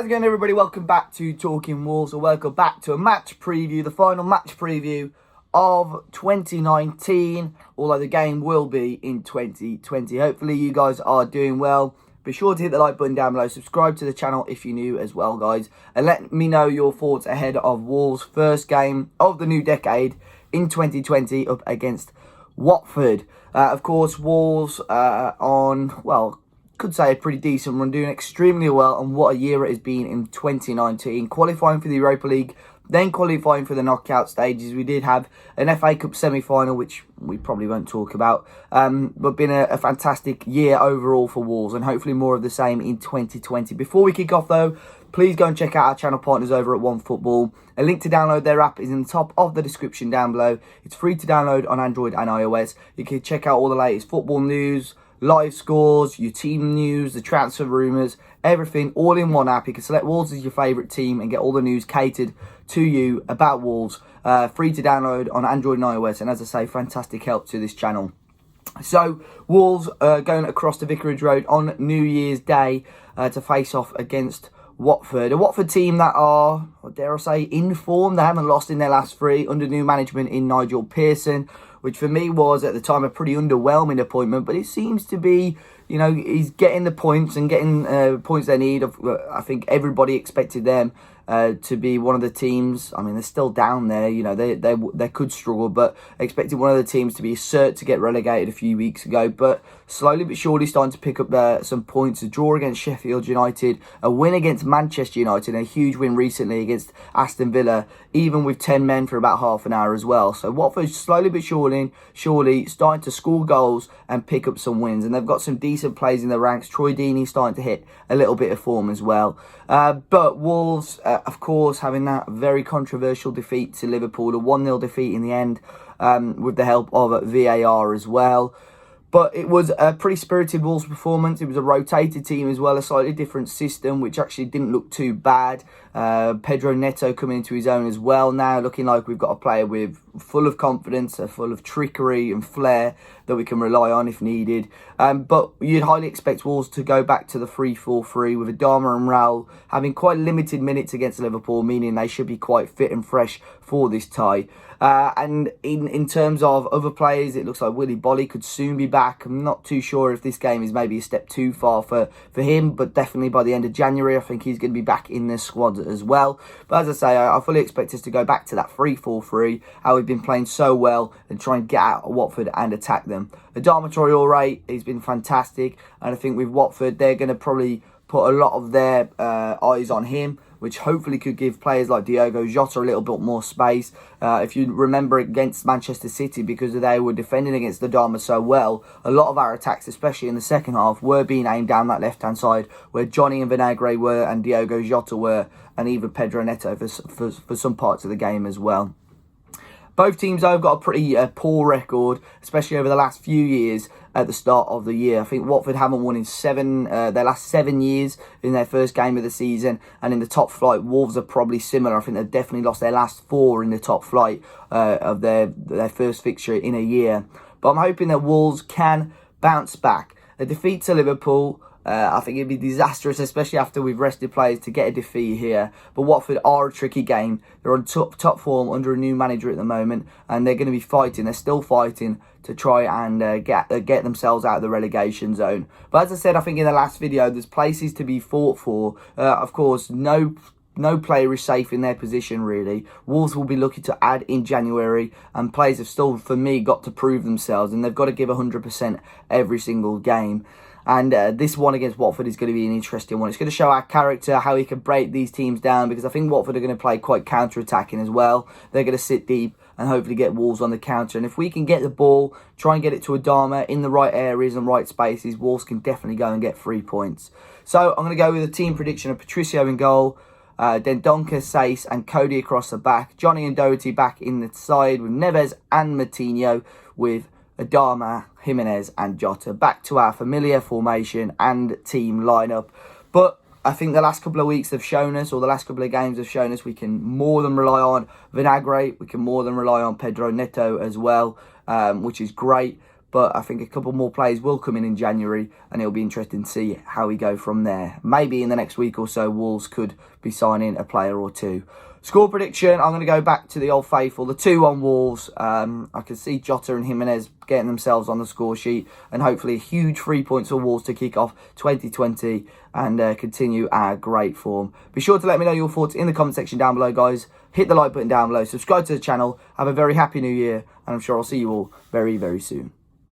How's it going, everybody? Welcome back to Talking Wolves, or welcome back to a match preview, the final match preview of 2019, although the game will be in 2020. Hopefully you guys are doing well. Be sure to hit the like button down below, subscribe to the channel if you're new as well, guys, and let me know your thoughts ahead of Wolves' first game of the new decade in 2020 up against Watford. Of course, Wolves could say a pretty decent run, doing extremely well, and what a year it has been in 2019. Qualifying for the Europa League, then qualifying for the knockout stages. We did have an FA Cup semi-final, which we probably won't talk about, but been a fantastic year overall for Wolves, and hopefully more of the same in 2020. Before we kick off though, please go and check out our channel partners over at OneFootball. A link to download their app is in the top of the description down below. It's free to download on Android and iOS. You can check out all the latest football news, live scores, your team news, the transfer rumours, everything all in one app. You can select Wolves as your favourite team and get all the news catered to you about Wolves. Free to download on Android and iOS, and as I say, fantastic help to this channel. So Wolves going across to Vicarage Road on New Year's Day to face off against Watford. A Watford team that are, dare I say, in form. They haven't lost in their last three under new management in Nigel Pearson, which for me was at the time a pretty underwhelming appointment, but it seems to be, you know, he's getting the points and getting points they need. I think everybody expected them to be one of the teams. I mean, they're still down there, you know, they could struggle, but expected one of the teams to be cert to get relegated a few weeks ago, but slowly but surely starting to pick up some points. A draw against Sheffield United, a win against Manchester United, and a huge win recently against Aston Villa, even with 10 men for about half an hour as well. So Watford slowly but surely starting to score goals and pick up some wins, and they've got some decent players in the ranks. Troy Deeney starting to hit a little bit of form as well. But Wolves, of course, having that very controversial defeat to Liverpool, a 1-0 defeat in the end, with the help of VAR as well. But it was a pretty spirited Wolves performance. It was a rotated team as well, a slightly different system, which actually didn't look too bad. Pedro Neto coming into his own as well now, looking like we've got a player with full of confidence, full of trickery and flair that we can rely on if needed. But you'd highly expect Wolves to go back to the 3-4-3 with Adama and Raul having quite limited minutes against Liverpool, meaning they should be quite fit and fresh for this tie. And in terms of other players, it looks like Willy Bolly could soon be back. I'm not too sure if this game is maybe a step too far for him, but definitely by the end of January, I think he's going to be back in the squad as well. But as I say, I fully expect us to go back to that 3-4-3, how we've been playing so well, and try and get out of Watford and attack them. Adama Traore, he's been fantastic, and I think with Watford, they're going to probably put a lot of their eyes on him, which hopefully could give players like Diogo Jota a little bit more space. If you remember against Manchester City, because they were defending against Adama so well, a lot of our attacks, especially in the second half, were being aimed down that left-hand side, where Johnny and Vinagre were, and Diogo Jota were, and even Pedro Neto for some parts of the game as well. Both teams, though, have got a pretty poor record, especially over the last few years at the start of the year. I think Watford haven't won in their last 7 years in their first game of the season. And in the top flight, Wolves are probably similar. I think they've definitely lost their last 4 in the top flight of their first fixture in a year. But I'm hoping that Wolves can bounce back. A defeat to Liverpool, I think it'd be disastrous, especially after we've rested players, to get a defeat here. But Watford are a tricky game. They're on top form under a new manager at the moment, and they're going to be fighting. They're still fighting to try and get themselves out of the relegation zone. But as I said, I think in the last video, there's places to be fought for. Of course, no player is safe in their position, really. Wolves will be looking to add in January, and players have still, for me, got to prove themselves, and they've got to give 100% every single game. And this one against Watford is going to be an interesting one. It's going to show our character, how we can break these teams down, because I think Watford are going to play quite counter-attacking as well. They're going to sit deep and hopefully get Wolves on the counter. And if we can get the ball, try and get it to Adama in the right areas and right spaces, Wolves can definitely go and get 3 points. So I'm going to go with a team prediction of Patricio in goal, Dendoncker, Sace and Cody across the back. Johnny and Doherty back in the side with Neves and Matinho, with Adama, Jimenez and Jota. Back to our familiar formation and team lineup. But I think the last couple of weeks have shown us, or the last couple of games have shown us, we can more than rely on Vinagre. We can more than rely on Pedro Neto as well, which is great. but I think a couple more players will come in January, and it'll be interesting to see how we go from there. Maybe in the next week or so, Wolves could be signing a player or two. Score prediction, I'm going to go back to the old faithful, the 2-1 Wolves. I can see Jota and Jimenez getting themselves on the score sheet, and hopefully a huge 3 points for Wolves to kick off 2020 and continue our great form. Be sure to let me know your thoughts in the comment section down below, guys. Hit the like button down below, subscribe to the channel, have a very happy new year, and I'm sure I'll see you all very, very soon.